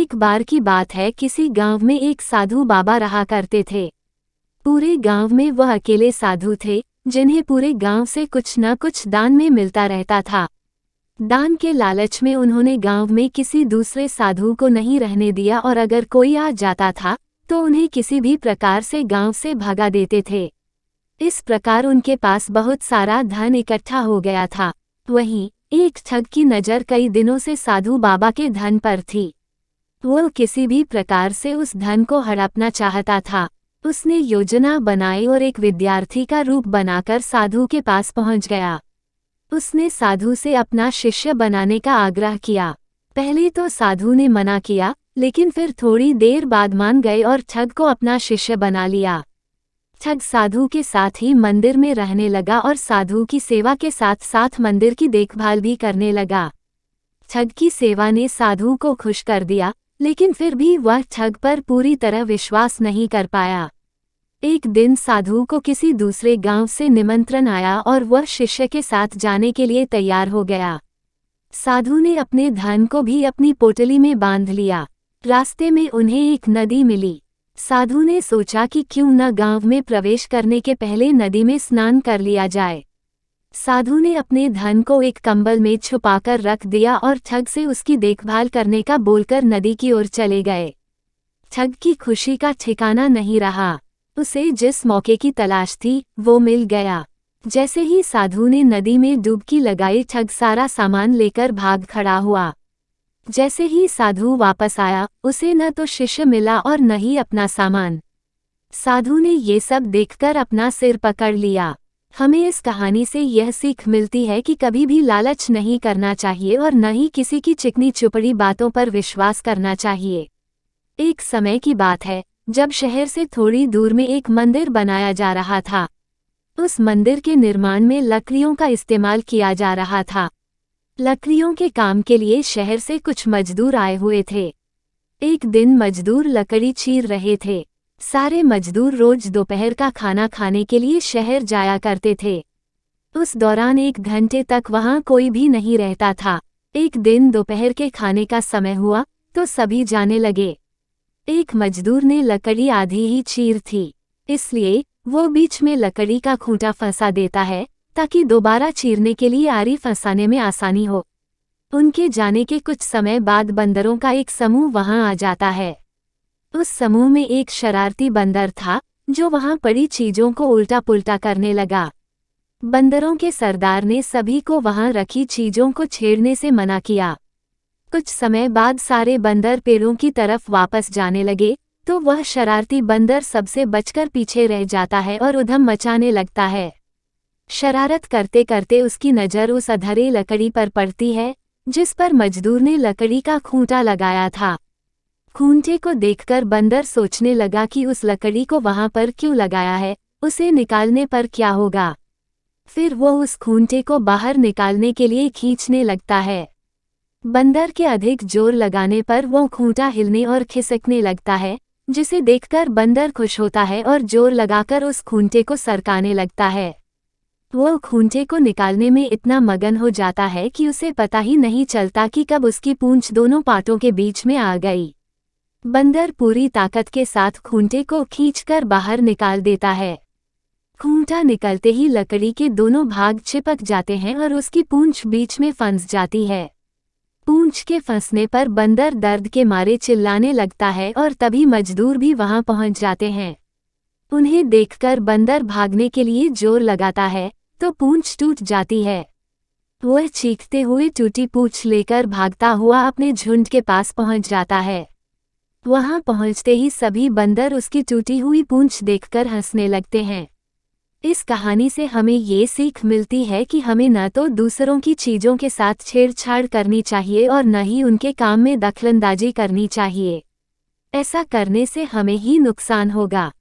एक बार की बात है, किसी गांव में एक साधु बाबा रहा करते थे। पूरे गांव में वह अकेले साधु थे जिन्हें पूरे गांव से कुछ न कुछ दान में मिलता रहता था। दान के लालच में उन्होंने गांव में किसी दूसरे साधु को नहीं रहने दिया और अगर कोई आ जाता था तो उन्हें किसी भी प्रकार से गांव से भगा देते थे। इस प्रकार उनके पास बहुत सारा धन इकट्ठा हो गया था। वहीं एक ठग की नज़र कई दिनों से साधु बाबा के धन पर थी। वो किसी भी प्रकार से उस धन को हड़पना चाहता था। उसने योजना बनाई और एक विद्यार्थी का रूप बनाकर साधु के पास पहुंच गया। उसने साधु से अपना शिष्य बनाने का आग्रह किया। पहले तो साधु ने मना किया, लेकिन फिर थोड़ी देर बाद मान गए और ठग को अपना शिष्य बना लिया। ठग साधु के साथ ही मंदिर में रहने लगा और साधु की सेवा के साथ साथ मंदिर की देखभाल भी करने लगा। ठग की सेवा ने साधु को खुश कर दिया, लेकिन फिर भी वह ठग पर पूरी तरह विश्वास नहीं कर पाया। एक दिन साधु को किसी दूसरे गांव से निमंत्रण आया और वह शिष्य के साथ जाने के लिए तैयार हो गया। साधु ने अपने धन को भी अपनी पोटली में बांध लिया। रास्ते में उन्हें एक नदी मिली। साधु ने सोचा कि क्यों न गांव में प्रवेश करने के पहले नदी में स्नान कर लिया जाए। साधु ने अपने धन को एक कंबल में छुपाकर रख दिया और ठग से उसकी देखभाल करने का बोलकर नदी की ओर चले गए। ठग की खुशी का ठिकाना नहीं रहा। उसे जिस मौके की तलाश थी वो मिल गया। जैसे ही साधु ने नदी में डुबकी लगाई, ठग सारा सामान लेकर भाग खड़ा हुआ। जैसे ही साधु वापस आया, उसे न तो शिष्य मिला और न ही अपना सामान। साधु ने ये सब देखकर अपना सिर पकड़ लिया। हमें इस कहानी से यह सीख मिलती है कि कभी भी लालच नहीं करना चाहिए और न ही किसी की चिकनी चुपड़ी बातों पर विश्वास करना चाहिए। एक समय की बात है, जब शहर से थोड़ी दूर में एक मंदिर बनाया जा रहा था। उस मंदिर के निर्माण में लकड़ियों का इस्तेमाल किया जा रहा था। लकड़ियों के काम के लिए शहर से कुछ मजदूर आए हुए थे। एक दिन मजदूर लकड़ी चीर रहे थे। सारे मजदूर रोज दोपहर का खाना खाने के लिए शहर जाया करते थे। उस दौरान 1 घंटे तक वहां कोई भी नहीं रहता था। एक दिन दोपहर के खाने का समय हुआ तो सभी जाने लगे। एक मजदूर ने लकड़ी आधी ही चीर थी, इसलिए वो बीच में लकड़ी का खूंटा फंसा देता है ताकि दोबारा चीरने के लिए आरी फंसाने में आसानी हो। उनके जाने के कुछ समय बाद बंदरों का एक समूह वहां आ जाता है। उस समूह में एक शरारती बंदर था जो वहां पड़ी चीजों को उल्टा पुल्टा करने लगा। बंदरों के सरदार ने सभी को वहां रखी चीजों को छेड़ने से मना किया। कुछ समय बाद सारे बंदर पेड़ों की तरफ वापस जाने लगे तो वह शरारती बंदर सबसे बचकर पीछे रह जाता है और उधम मचाने लगता है। शरारत करते करते उसकी नज़र उस अधरे लकड़ी पर पड़ती है जिस पर मजदूर ने लकड़ी का खूंटा लगाया था। खूंटे को देखकर बंदर सोचने लगा कि उस लकड़ी को वहां पर क्यों लगाया है, उसे निकालने पर क्या होगा। फिर वो उस खूंटे को बाहर निकालने के लिए खींचने लगता है। बंदर के अधिक जोर लगाने पर वो खूंटा हिलने और खिसकने लगता है, जिसे देखकर बंदर खुश होता है और जोर लगाकर उस खूंटे को सरकाने लगता है। वो खूंटे को निकालने में इतना मगन हो जाता है कि उसे पता ही नहीं चलता कि कब उसकी पूंछ दोनों पाटों के बीच में आ गई। बंदर पूरी ताकत के साथ खूंटे को खींचकर बाहर निकाल देता है। खूंटा निकलते ही लकड़ी के दोनों भाग चिपक जाते हैं और उसकी पूंछ बीच में फंस जाती है। पूंछ के फंसने पर बंदर दर्द के मारे चिल्लाने लगता है और तभी मजदूर भी वहां पहुंच जाते हैं। उन्हें देखकर बंदर भागने के लिए जोर लगाता है तो पूंछ टूट जाती है। वह चीखते हुए टूटी पूंछ लेकर भागता हुआ अपने झुंड के पास पहुंच जाता है। वहां पहुंचते ही सभी बंदर उसकी टूटी हुई पूंछ देखकर हंसने लगते हैं। इस कहानी से हमें ये सीख मिलती है कि हमें न तो दूसरों की चीज़ों के साथ छेड़छाड़ करनी चाहिए और न ही उनके काम में दखलंदाजी करनी चाहिए। ऐसा करने से हमें ही नुकसान होगा।